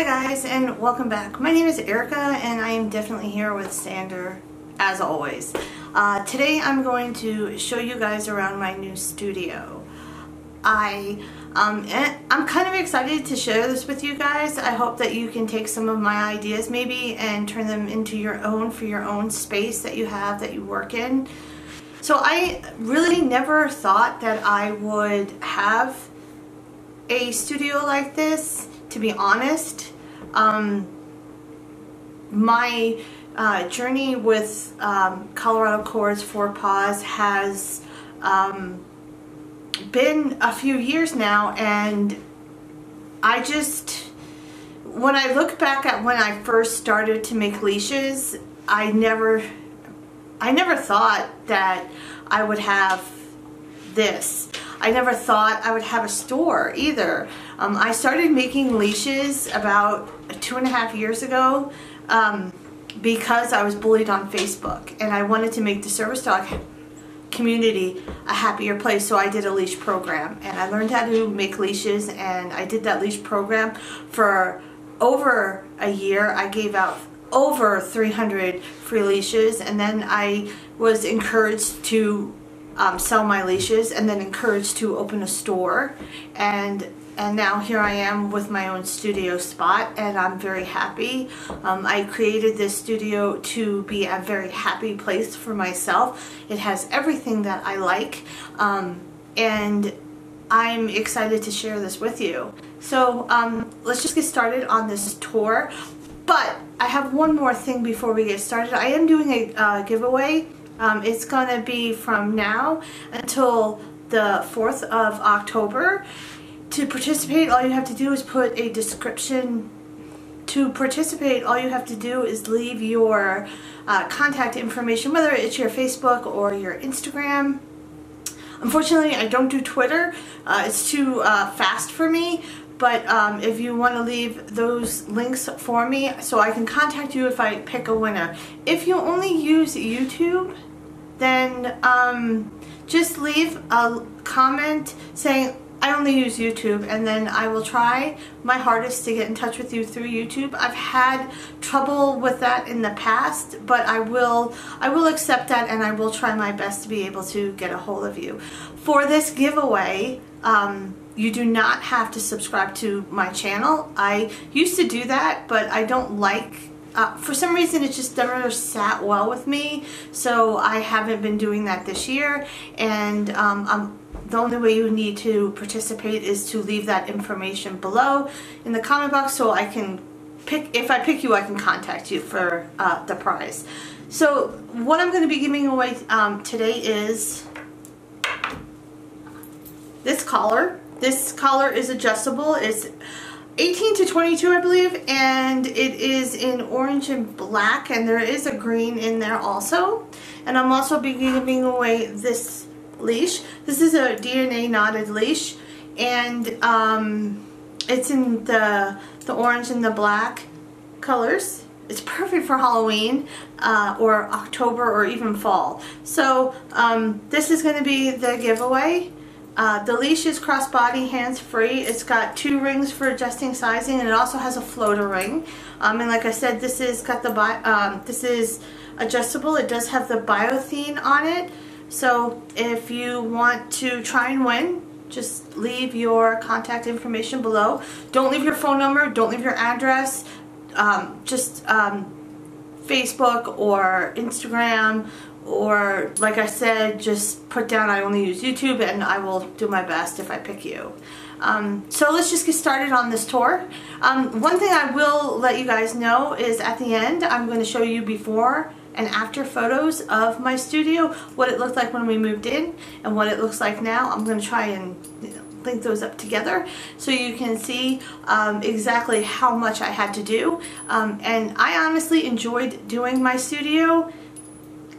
Hi guys, and welcome back. My name is Erica and I am definitely here with Sander as always. Today I'm going to show you guys around my new studio. I'm kind of excited to share this with you guys. I hope that you can take some of my ideas maybe and turn them into your own for your own space that you have that you work in. So I really never thought that I would have a studio like this, to be honest. My journey with Colorado Chords for Paws has been a few years now, and when I look back at when I first started to make leashes, I never thought that I would have this. I never thought I would have a store either. I started making leashes about 2.5 years ago because I was bullied on Facebook, and I wanted to make the service dog community a happier place, so I did a leash program, and I learned how to make leashes, and I did that leash program for over a year. I gave out over 300 free leashes, and then I was encouraged to sell my leashes, and then encouraged to open a store, and now here I am with my own studio spot, and I'm very happy. I created this studio to be a very happy place for myself. It has everything that I like, and I'm excited to share this with you. So let's just get started on this tour. But I have one more thing before we get started. I am doing a giveaway. It's going to be from now until the 4th of October. To participate, all you have to do is put a description. To participate, all you have to do is leave your contact information, whether it's your Facebook or your Instagram. Unfortunately, I don't do Twitter. It's too fast for me. But if you want to leave those links for me so I can contact you if I pick a winner. If you only use YouTube, then just leave a comment saying I only use YouTube, and then I will try my hardest to get in touch with you through YouTube. I've had trouble with that in the past, but I will accept that, and I will try my best to be able to get a hold of you. For this giveaway, you do not have to subscribe to my channel. I used to do that, but I don't like, for some reason it just never sat well with me, so I haven't been doing that this year, and the only way you need to participate is to leave that information below in the comment box, so I can pick, if I pick you, I can contact you for the prize. So what I'm going to be giving away today is this collar. This collar is adjustable. It's 18 to 22, I believe, and it is in orange and black, and there is a green in there also. And I'm also be giving away this leash. This is a DNA knotted leash, and it's in the orange and the black colors. It's perfect for Halloween or October or even fall. So this is going to be the giveaway. The leash is crossbody, hands-free. It's got 2 rings for adjusting sizing, and it also has a floater ring. And like I said, this is this is adjustable. It does have the biothene on it. So if you want to try and win, just leave your contact information below. Don't leave your phone number. Don't leave your address. Just Facebook or Instagram. Or, like I said, just put down I only use YouTube, and I will do my best if I pick you. So let's just get started on this tour. One thing I will let you guys know is at the end I'm going to show you before and after photos of my studio, what it looked like when we moved in and what it looks like now. I'm going to try and link those up together so you can see exactly how much I had to do. And I honestly enjoyed doing my studio.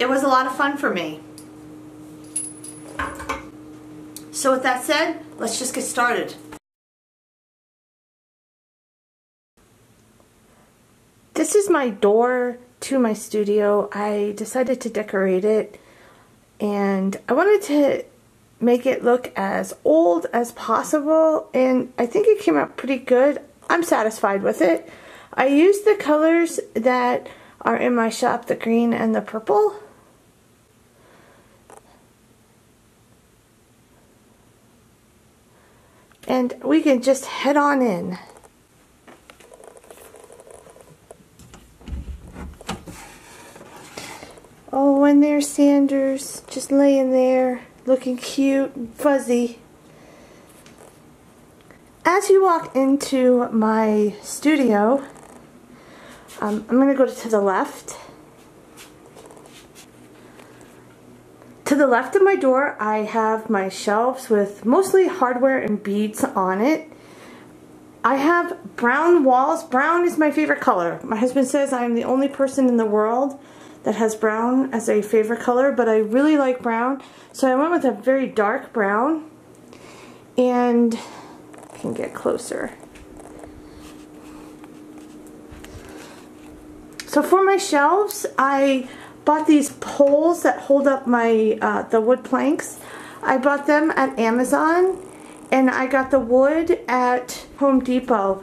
It was a lot of fun for me. So with that said, let's just get started. This is my door to my studio. I decided to decorate it, and I wanted to make it look as old as possible, and I think it came out pretty good. I'm satisfied with it. I used the colors that are in my shop, the green and the purple. And we can just head on in. Oh, and there's Sanders just laying there, looking cute and fuzzy. As you walk into my studio, I'm going to go to the left. To the left of my door, I have my shelves with mostly hardware and beads on it. I have brown walls. Brown is my favorite color. My husband says I'm the only person in the world that has brown as a favorite color, but I really like brown, so I went with a very dark brown. And I can get closer. So for my shelves, I bought these poles that hold up my the wood planks. I bought them at Amazon, and I got the wood at Home Depot.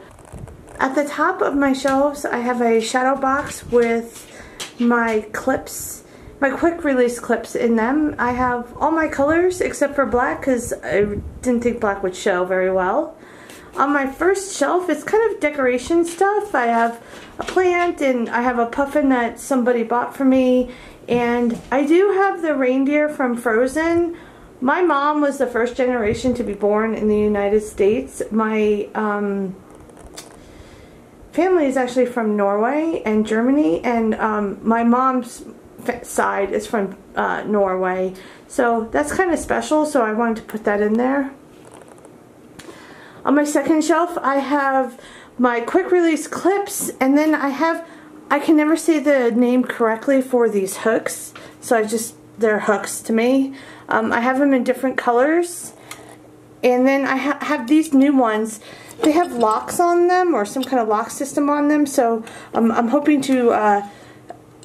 At the top of my shelves, I have a shadow box with my clips, my quick release clips in them. I have all my colors except for black because I didn't think black would show very well. On my first shelf, it's kind of decoration stuff. I have a plant, and I have a puffin that somebody bought for me, and I do have the reindeer from Frozen. My mom was the first generation to be born in the United States. My family is actually from Norway and Germany, and my mom's side is from Norway, so that's kind of special, so I wanted to put that in there. On my second shelf, I have my quick release clips, and then I can never say the name correctly for these hooks, so they're hooks to me. I have them in different colors, and then I have these new ones. They have locks on them, or some kind of lock system on them, so I'm hoping to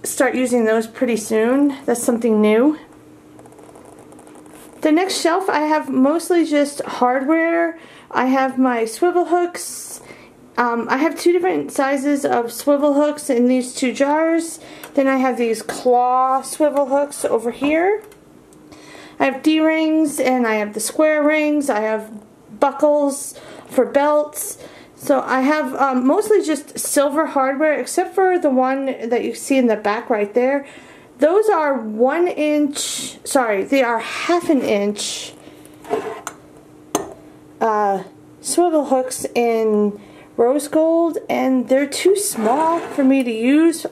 start using those pretty soon. That's something new. The next shelf, I have mostly just hardware. I have my swivel hooks. I have two different sizes of swivel hooks in these two jars. Then I have these claw swivel hooks over here. I have D-rings, and I have the square rings. I have buckles for belts. So I have mostly just silver hardware, except for the one that you see in the back right there. Those are 1 inch, sorry, they are 1/2 inch swivel hooks in rose gold, and they're too small for me to use.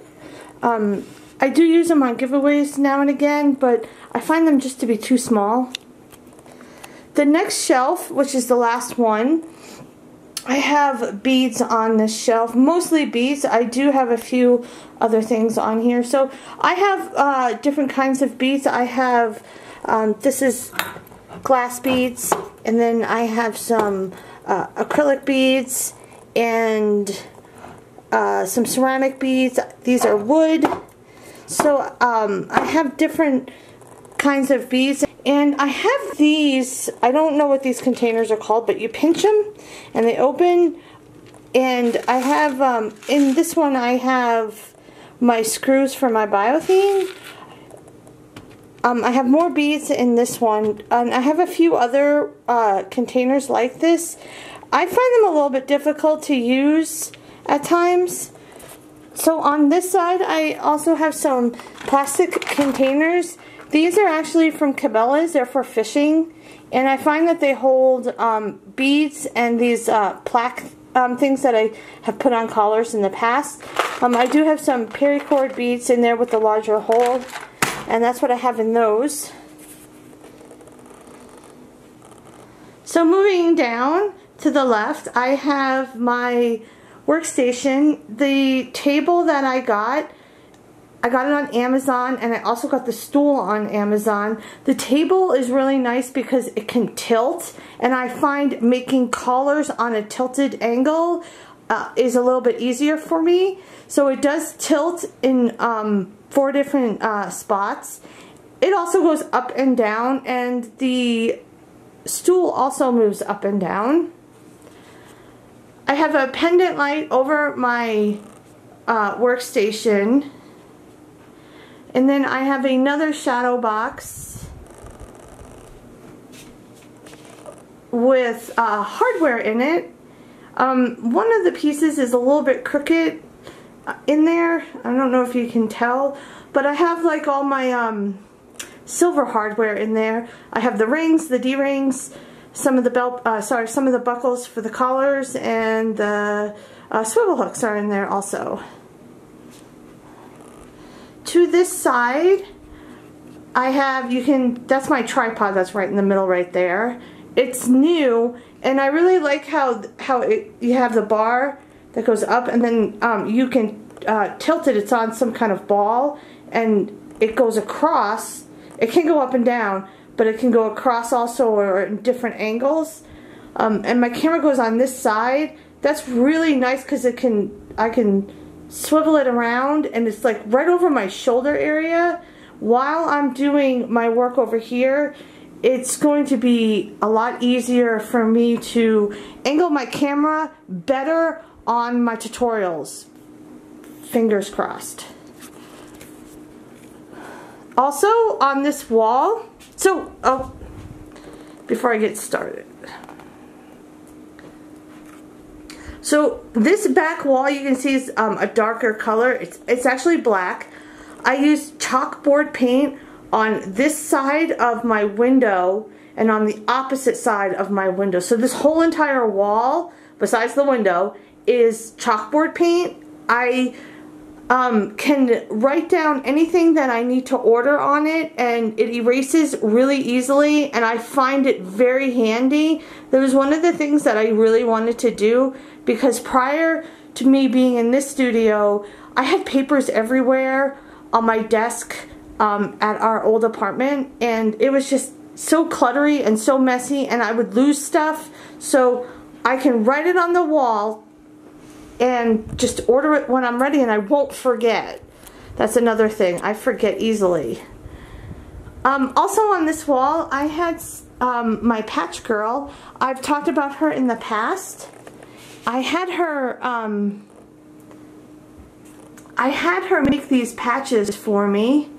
I do use them on giveaways now and again, but I find them just to be too small. The next shelf, which is the last one, I have beads on this shelf, mostly beads. I do have a few other things on here. So I have different kinds of beads. I have, this is glass beads, and then I have some acrylic beads, and some ceramic beads. These are wood. So I have different kinds of beads. And I have these, I don't know what these containers are called, but you pinch them and they open. And I have, in this one I have my screws for my biotheme. I have more beads in this one, and I have a few other containers like this. I find them a little bit difficult to use at times. So on this side I also have some plastic containers. These are actually from Cabela's. They're for fishing, and I find that they hold beads and these plaque things that I have put on collars in the past. I do have some paracord beads in there with the larger hole, and that's what I have in those. So moving down to the left, I have my workstation. The table that I got it on Amazon, and I also got the stool on Amazon. The table is really nice because it can tilt, and I find making collars on a tilted angle is a little bit easier for me. So it does tilt in 4 different spots. It also goes up and down, and the stool also moves up and down. I have a pendant light over my workstation. And then I have another shadow box with hardware in it. One of the pieces is a little bit crooked in there. I don't know if you can tell, but I have like all my silver hardware in there. I have the rings, the D-rings, some of the some of the buckles for the collars, and the swivel hooks are in there also. To this side, I have, that's my tripod that's right in the middle right there. It's new, and I really like how you have the bar that goes up, and then you can tilt it. It's on some kind of ball, and it goes across. It can go up and down, but it can go across also, or in different angles. And my camera goes on this side. That's really nice because I can swivel it around, and it's like right over my shoulder area. While I'm doing my work over here, it's going to be a lot easier for me to angle my camera better on my tutorials. Fingers crossed. Also on this wall, before I get started. So this back wall, you can see, is a darker color. It's actually black. I used chalkboard paint on this side of my window and on the opposite side of my window. So this whole entire wall, besides the window, is chalkboard paint. I can write down anything that I need to order on it, and it erases really easily, and I find it very handy. That was one of the things that I really wanted to do, because prior to me being in this studio, I had papers everywhere on my desk at our old apartment, and it was just so cluttery and so messy, and I would lose stuff. So I can write it on the wall and just order it when I'm ready, and I won't forget. That's another thing. I forget easily. Also on this wall, I had my patch girl. I've talked about her in the past. I had her make these patches for me.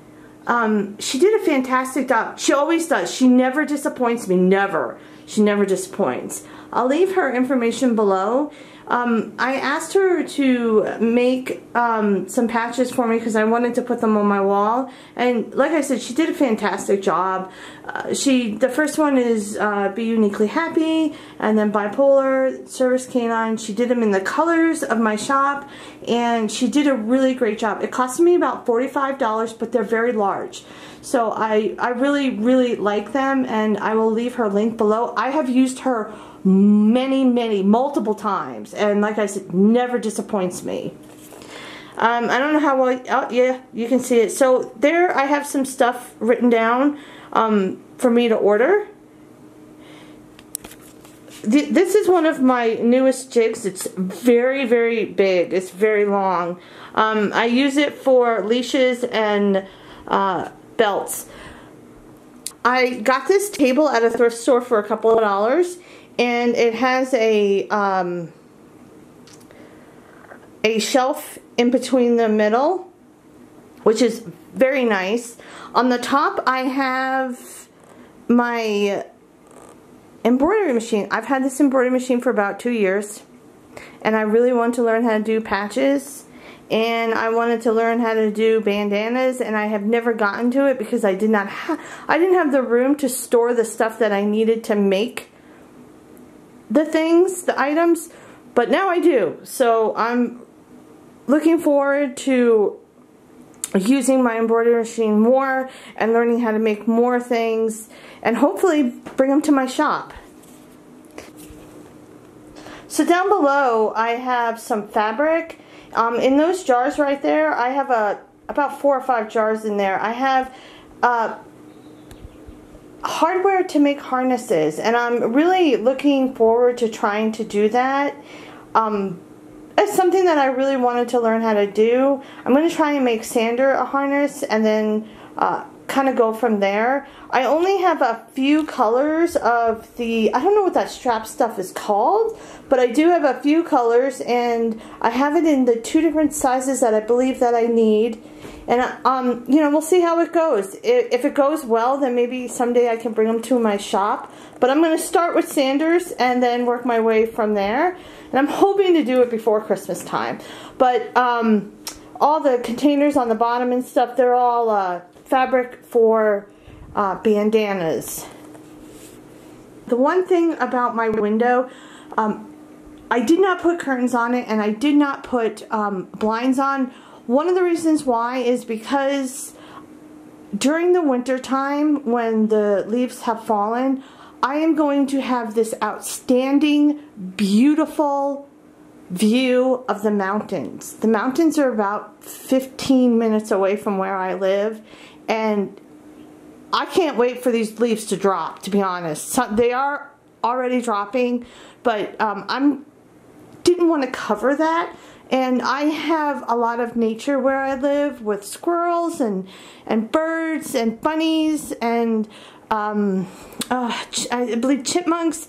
She did a fantastic job. She always does. She never disappoints me. Never. She never disappoints. I'll leave her information below. I asked her to make some patches for me because I wanted to put them on my wall, and like I said, she did a fantastic job. The first one is Be Uniquely Happy, and then Bipolar, Service Canine. She did them in the colors of my shop, and she did a really great job. It cost me about $45, but they're very large. So I really like them, and I will leave her link below. I have used her multiple times, and like I said, never disappoints me. I don't know how well, oh yeah, you can see it. So there I have some stuff written down for me to order. This is one of my newest jigs. It's very big. It's very long. I use it for leashes and belts. I got this table at a thrift store for a couple of dollars, and it has a shelf in between the middle, which is very nice. On the top I have my embroidery machine. I've had this embroidery machine for about 2 years, and I really want to learn how to do patches, and I wanted to learn how to do bandanas, and I have never gotten to it because I didn't have the room to store the stuff that I needed to make the items, but now I do. So I'm looking forward to using my embroidery machine more and learning how to make more things, and hopefully bring them to my shop. So down below I have some fabric. In those jars right there, I have about 4 or 5 jars in there. I have hardware to make harnesses, and I'm really looking forward to trying to do that. It's something that I really wanted to learn how to do. I'm going to try and make Sander a harness, and then kind of go from there. I only have a few colors of the, I don't know what that strap stuff is called, but I do have a few colors, and I have it in the 2 different sizes that I believe that I need. And you know, we'll see how it goes. If it goes well, then maybe someday I can bring them to my shop. But I'm going to start with Sanders and then work my way from there. And I'm hoping to do it before Christmas time. But all the containers on the bottom and stuff, they're all fabric for bandanas. The one thing about my window, I did not put curtains on it, and I did not put blinds on. One of the reasons why is because during the winter time, when the leaves have fallen, I am going to have this outstanding, beautiful view of the mountains. The mountains are about 15 minutes away from where I live, and I can't wait for these leaves to drop, to be honest. So they are already dropping, but I didn't want to cover that. And I have a lot of nature where I live, with squirrels and birds and bunnies and I believe chipmunks.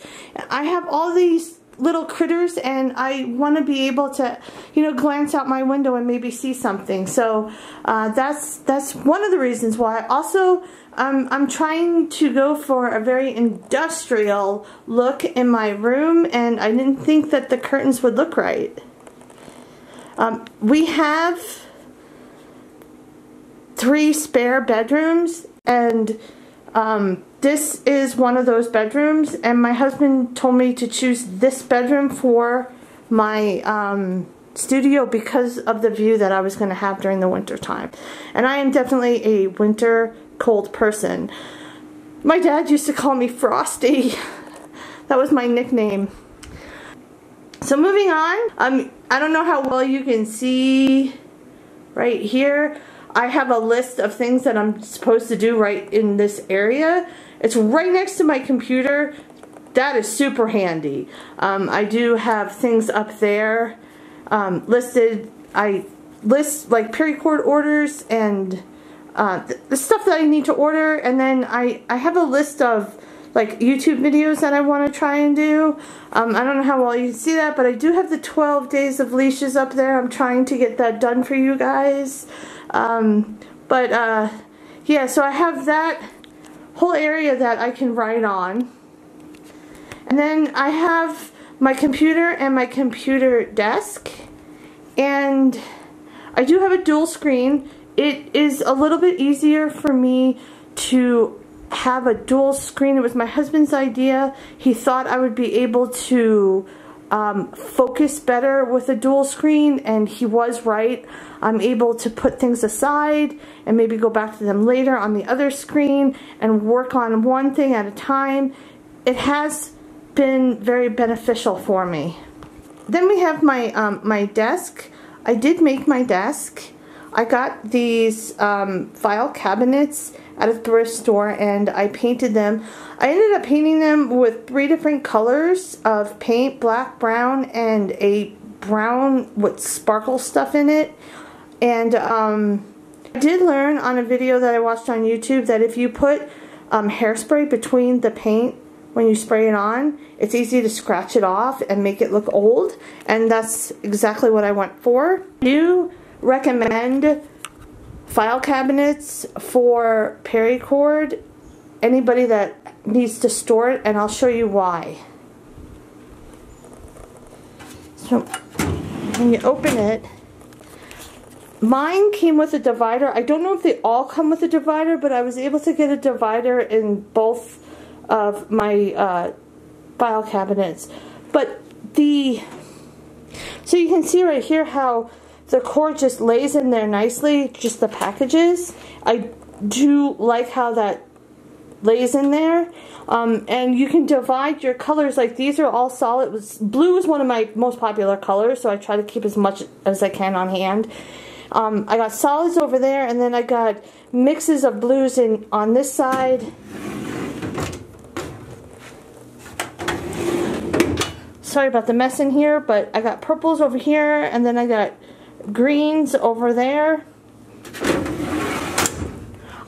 I have all these little critters, and I want to be able to, you know, glance out my window and maybe see something. So that's one of the reasons why. Also, I'm trying to go for a very industrial look in my room, and I didn't think that the curtains would look right. We have 3 spare bedrooms, and this is one of those bedrooms, and my husband told me to choose this bedroom for my studio because of the view that I was going to have during the winter time. And I am definitely a winter cold person. My dad used to call me Frosty. That was my nickname. So moving on, I don't know how well you can see right here. I have a list of things that I'm supposed to do right in this area. It's right next to my computer. That is super handy. I do have things up there listed. I list like Paracord orders and the stuff that I need to order, and then I have a list of like YouTube videos that I want to try and do. I don't know how well you can see that, but I do have the 12 days of leashes up there. I'm trying to get that done for you guys. Yeah, so I have that whole area that I can write on. And then I have my computer and my computer desk. And I do have a dual screen. It is a little bit easier for me to have a dual screen. It was my husband's idea. He thought I would be able to focus better with a dual screen, and he was right. I'm able to put things aside and maybe go back to them later on the other screen and work on one thing at a time. It has been very beneficial for me. Then we have my my desk. I did make my desk. I got these file cabinets at a thrift store, and I painted them. I ended up painting them with 3 different colors of paint: black, brown, and a brown with sparkle stuff in it. And I did learn on a video that I watched on YouTube that if you put hairspray between the paint when you spray it on, it's easy to scratch it off and make it look old, and that's exactly what I went for. I do recommend file cabinets for Paracord, anybody that needs to store it, and I'll show you why. So when you open it, mine came with a divider. I don't know if they all come with a divider, but I was able to get a divider in both of my file cabinets. But so you can see right here how the cord just lays in there nicely, just the packages. I do like how that lays in there. And you can divide your colors. Like these are all solid. Blue is one of my most popular colors, so I try to keep as much as I can on hand. I got solids over there, and then I got mixes of blues on this side. Sorry about the mess in here, but I got purples over here, and then I got greens over there.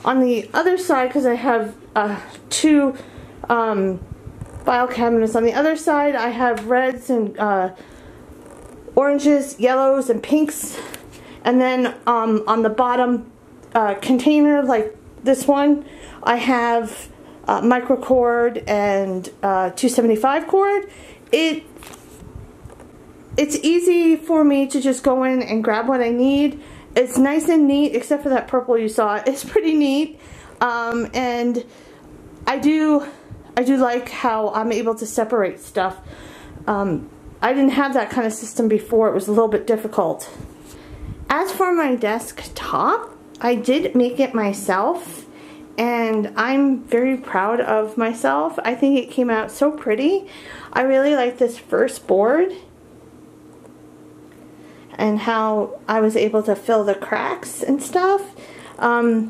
on the other side, because I have two file cabinets, on the other side I have reds and oranges, yellows, and pinks. And then on the bottom container, like this one, I have microcord and 275 cord. It's easy for me to just go in and grab what I need. It's nice and neat, except for that purple you saw. It's pretty neat, and I do like how I'm able to separate stuff. I didn't have that kind of system before. It was a little bit difficult. As for my desktop, I did make it myself, and I'm very proud of myself. I think it came out so pretty. I really like this first board and how I was able to fill the cracks and stuff. I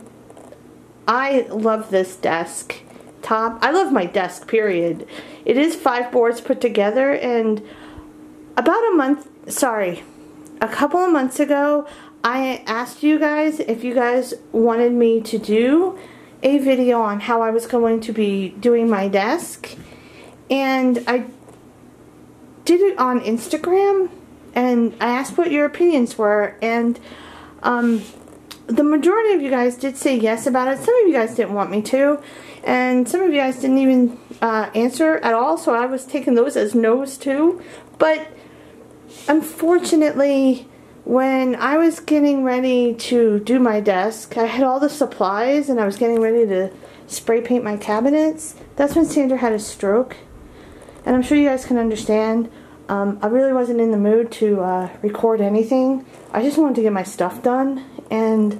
love this desktop. I love my desk, period. It is 5 boards put together, and about a couple of months ago, I asked you guys if you guys wanted me to do a video on how I was going to be doing my desk, and I did it on Instagram, and I asked what your opinions were, and the majority of you guys did say yes about it. Some of you guys didn't want me to, and some of you guys didn't even answer at all, so I was taking those as no's too. But unfortunately, when I was getting ready to do my desk, I had all the supplies and I was getting ready to spray paint my cabinets. That's when Sandra had a stroke, and I'm sure you guys can understand. I really wasn't in the mood to record anything. I just wanted to get my stuff done, and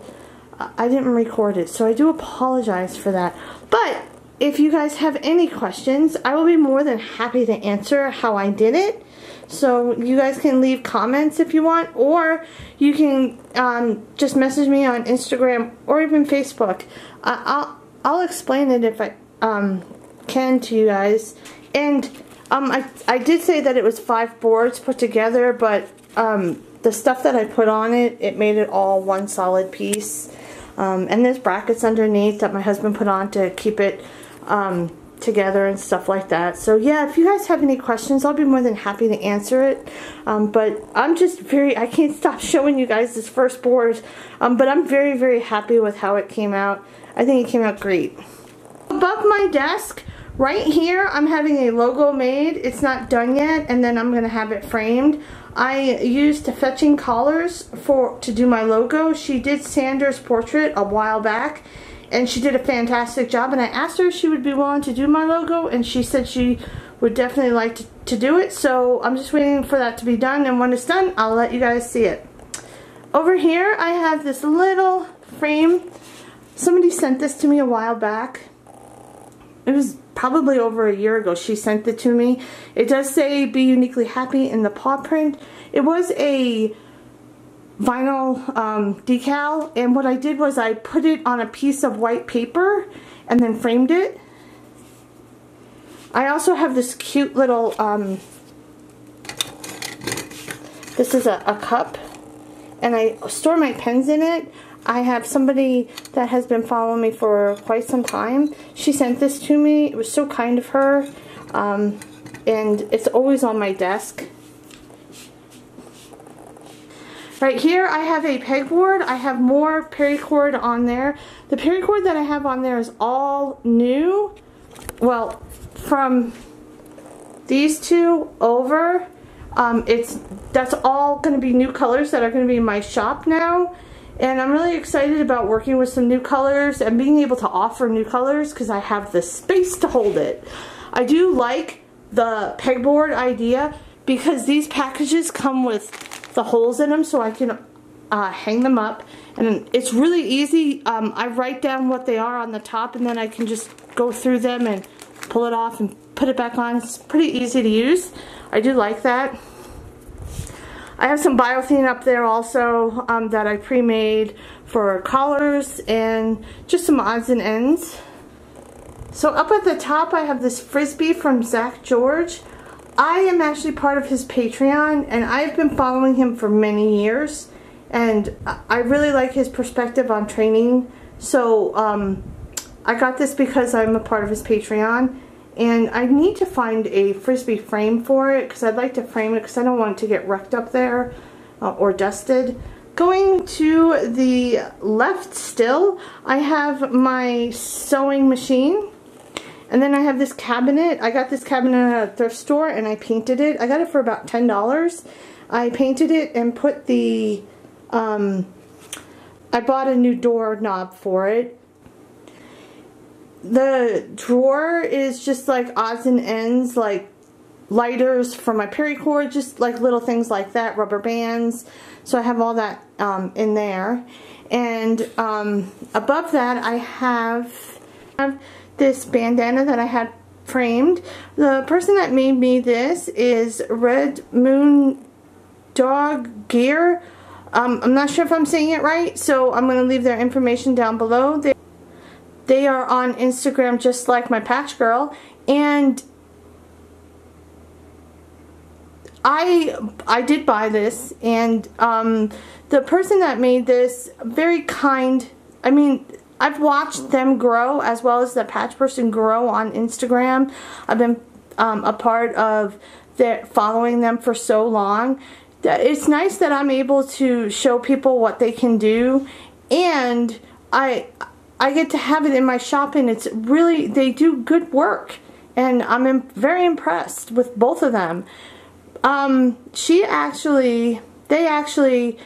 I didn't record it, so I do apologize for that. But if you guys have any questions, I will be more than happy to answer how I did it. So you guys can leave comments if you want, or you can just message me on Instagram or even Facebook. I'll explain it if I can to you guys. And I did say that it was 5 boards put together, but the stuff that I put on it, it made it all one solid piece. And there's brackets underneath that my husband put on to keep it together and stuff like that. So yeah, if you guys have any questions, I'll be more than happy to answer it. But I'm just I can't stop showing you guys this first board. But I'm very, very happy with how it came out. I think it came out great. Above my desk, right here, I'm having a logo made. It's not done yet, and then I'm going to have it framed. I used fetching collars to do my logo. She did Sandra's portrait a while back, and she did a fantastic job, and I asked her if she would be willing to do my logo, and she said she would definitely like to do it. So I'm just waiting for that to be done, and when it's done, I'll let you guys see it. Over here, I have this little frame. Somebody sent this to me a while back. It was probably over a year ago she sent it to me. It does say "Be Uniquely Happy" in the paw print. It was a vinyl decal, and what I did was I put it on a piece of white paper and then framed it. I also have this cute little this is a cup, and I store my pens in it. I have somebody that has been following me for quite some time. She sent this to me. It was so kind of her, and it's always on my desk. Right here I have a pegboard. I have more paracord on there. The paracord that I have on there is all new. Well, from these two over, that's all going to be new colors that are going to be in my shop now. And I'm really excited about working with some new colors and being able to offer new colors because I have the space to hold it. I do like the pegboard idea because these packages come with the holes in them so I can hang them up. And it's really easy. I write down what they are on the top, and then I can just go through them and pull it off and put it back on. It's pretty easy to use. I do like that. I have some biothene up there also that I pre-made for collars and just some odds and ends. So up at the top I have this frisbee from Zach George. I am actually part of his Patreon, and I've been following him for many years, and I really like his perspective on training So I got this because I'm a part of his Patreon, and I need to find a Frisbee frame for it because I'd like to frame it because I don't want it to get wrecked up there or dusted. Going to the left still, I have my sewing machine, and then I have this cabinet. I got this cabinet at a thrift store and I painted it. I got it for about $10. I painted it and put the, I bought a new doorknob for it. The drawer is just like odds and ends, like lighters for my paracord, just like little things like that, rubber bands. So I have all that in there. And above that I have this bandana that I had framed. The person that made me this is red.moon.dog.gear. I'm not sure if I'm saying it right, so I'm going to leave their information down below. They are on Instagram just like my patch girl, and I did buy this, and the person that made this, very kind. I mean, I've watched them grow as well as the patch person grow on Instagram. I've been a part of following them for so long. It's nice that I'm able to show people what they can do, and I get to have it in my shop, and it's really, they do good work, and I'm very impressed with both of them. They actually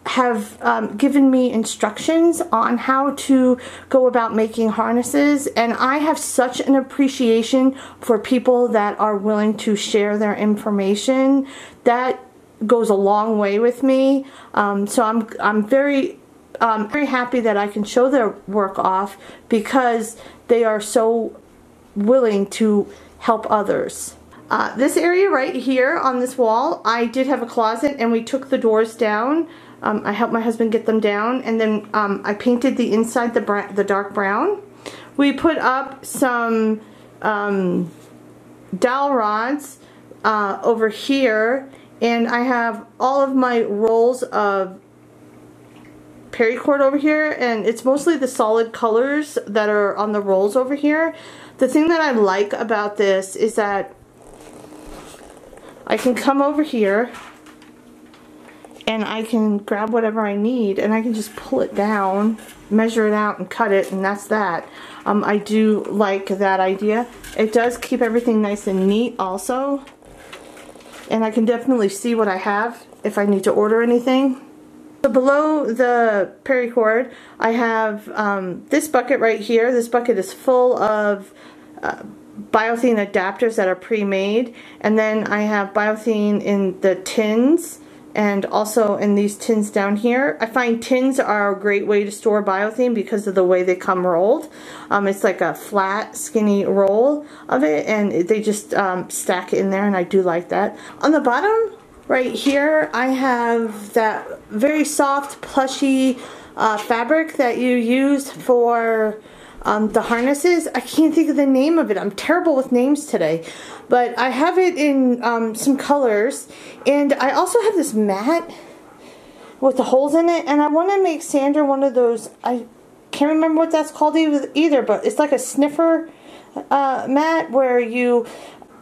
have given me instructions on how to go about making harnesses, and I have such an appreciation for people that are willing to share their information. That goes a long way with me. So I'm very happy that I can show their work off because they are so willing to help others. This area right here on this wall, I did have a closet, and we took the doors down. I helped my husband get them down, and then I painted the inside the dark brown. We put up some dowel rods over here, and I have all of my rolls of paracord over here, and it's mostly the solid colors that are on the rolls over here. The thing that I like about this is that I can come over here and I can grab whatever I need, and I can just pull it down, measure it out, and cut it, and that's that. I do like that idea. It does keep everything nice and neat also, and I can definitely see what I have if I need to order anything. So below the paracord, I have this bucket right here. This bucket is full of biothane adapters that are pre-made, and then I have biothane in the tins and also in these tins down here. I find tins are a great way to store biothane because of the way they come rolled. It's like a flat, skinny roll of it, and they just stack it in there, and I do like that. On the bottom right here, I have that very soft, plushy fabric that you use for the harnesses. I can't think of the name of it. I'm terrible with names today. But I have it in some colors. And I also have this mat with the holes in it. And I want to make Sandra one of those. I can't remember what that's called either. But it's like a sniffer mat where you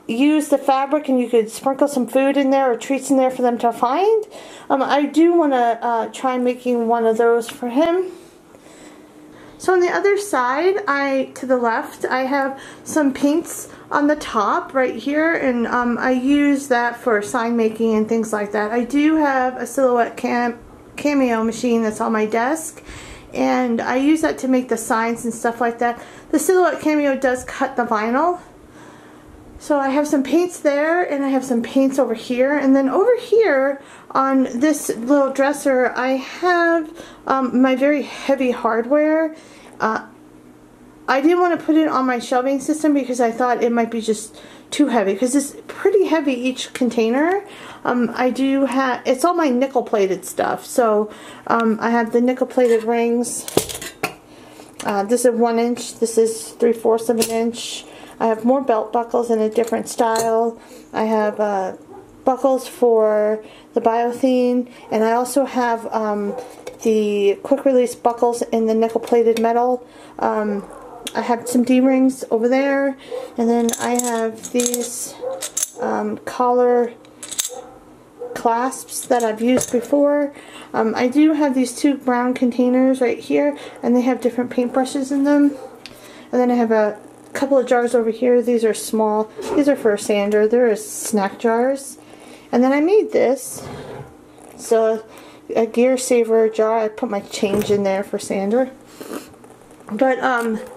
use the fabric and you could sprinkle some food in there or treats in there for them to find. I do want to try making one of those for him. So on the other side, to the left, I have some paints on the top right here, and I use that for sign making and things like that. I do have a silhouette cameo machine that's on my desk, and I use that to make the signs and stuff like that. The silhouette cameo does cut the vinyl. So I have some paints there, and I have some paints over here, and then over here on this little dresser I have my very heavy hardware. I didn't want to put it on my shelving system because I thought it might be just too heavy, because it's pretty heavy each container. It's all my nickel plated stuff. So I have the nickel plated rings. This is 1 inch, this is 3/4 of an inch. I have more belt buckles in a different style. I have buckles for the biothane, and I also have with the quick release buckles in the nickel plated metal. I have some D-rings over there, and then I have these collar clasps that I've used before. I do have these two brown containers right here, and they have different paintbrushes in them. And then I have a couple of jars over here. These are small. These are for a sander. They're snack jars. And then I made this. So a gear saver jar. I put my change in there for sander. But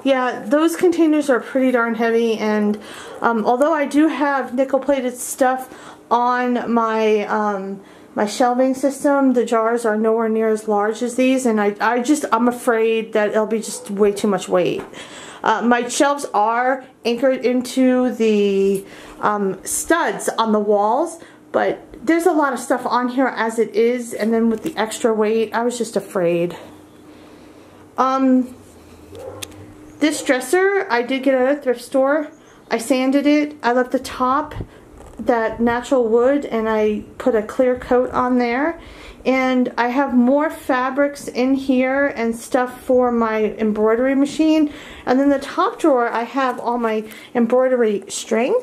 yeah, those containers are pretty darn heavy, and although I do have nickel plated stuff on my my shelving system, the jars are nowhere near as large as these, and I'm afraid that it'll be just way too much weight. My shelves are anchored into the studs on the walls, but there's a lot of stuff on here as it is, and then with the extra weight, I was just afraid. This dresser I did get at a thrift store. I sanded it. I left the top that natural wood, and I put a clear coat on there. And I have more fabrics in here and stuff for my embroidery machine. And then the top drawer, I have all my embroidery string.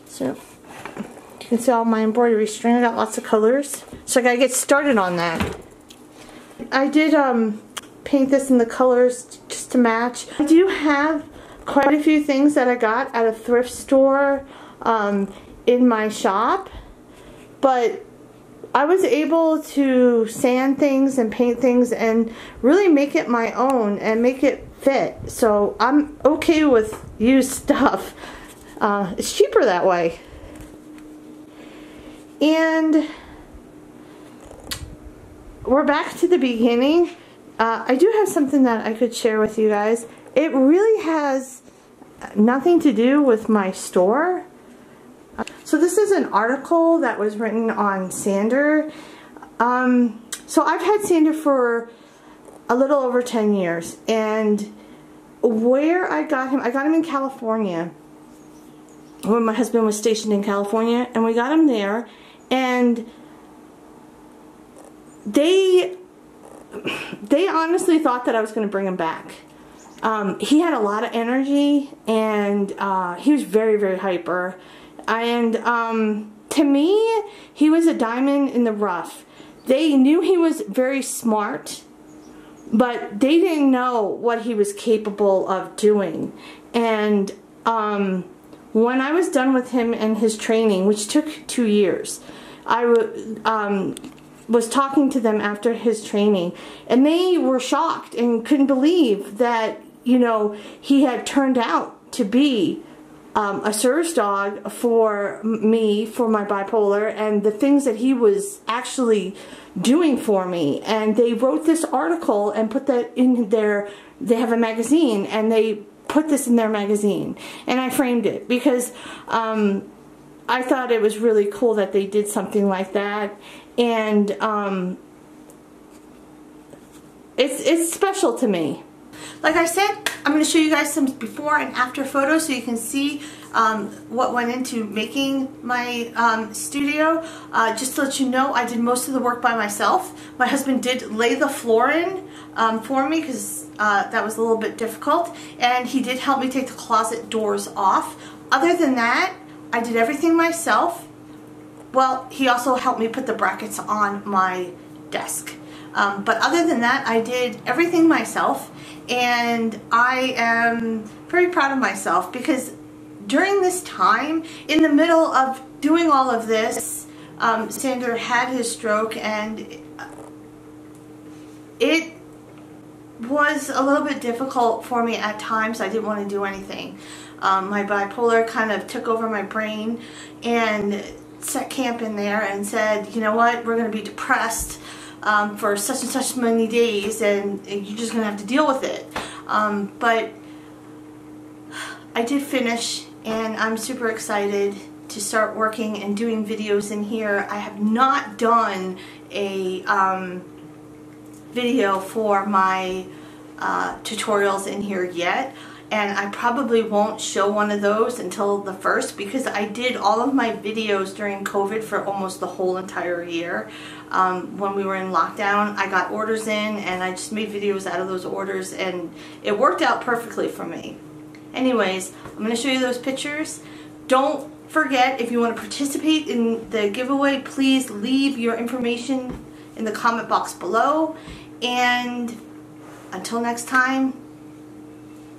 So you can see all my embroidery string. I got lots of colors, so I gotta get started on that. I did paint this in the colors just to match. I do have quite a few things that I got at a thrift store in my shop, but I was able to sand things and paint things and really make it my own and make it fit. So I'm okay with used stuff. It's cheaper that way. And we're back to the beginning. I do have something that I could share with you guys. It really has nothing to do with my store. So this is an article that was written on sander. So I've had sander for a little over 10 years, and where I got him in California, when my husband was stationed in California, and we got him there, and they honestly thought that I was going to bring him back. He had a lot of energy, and he was very, very hyper. And to me, he was a diamond in the rough. They knew he was very smart, but they didn't know what he was capable of doing. And when I was done with him and his training, which took 2 years, I was talking to them after his training, and they were shocked and couldn't believe that, you know, he had turned out to be a service dog for me, for my bipolar, and the things that he was actually doing for me. And they wrote this article and put that in their, they have a magazine, and they put this in their magazine, and I framed it because I thought it was really cool that they did something like that. And it's special to me. Like I said, I'm going to show you guys some before and after photos so you can see what went into making my studio. Just to let you know, I did most of the work by myself. My husband did lay the floor in for me because that was a little bit difficult, and he did help me take the closet doors off. Other than that, I did everything myself. Well, he also helped me put the brackets on my desk. But other than that, I did everything myself, and I am very proud of myself because during this time, in the middle of doing all of this, Sander had his stroke, and it was a little bit difficult for me at times. I didn't want to do anything. My bipolar kind of took over my brain and set camp in there and said, you know what, we're going to be depressed for such and such many days, and you're just going to have to deal with it. But I did finish, and I'm super excited to start working and doing videos in here. I have not done a video for my tutorials in here yet. and I probably won't show one of those until the 1st, because I did all of my videos during COVID for almost the whole entire year. When we were in lockdown, I got orders in and I just made videos out of those orders, and it worked out perfectly for me. Anyways, I'm going to show you those pictures. Don't forget, if you want to participate in the giveaway, please leave your information in the comment box below. And until next time,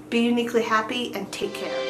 be uniquely happy and take care.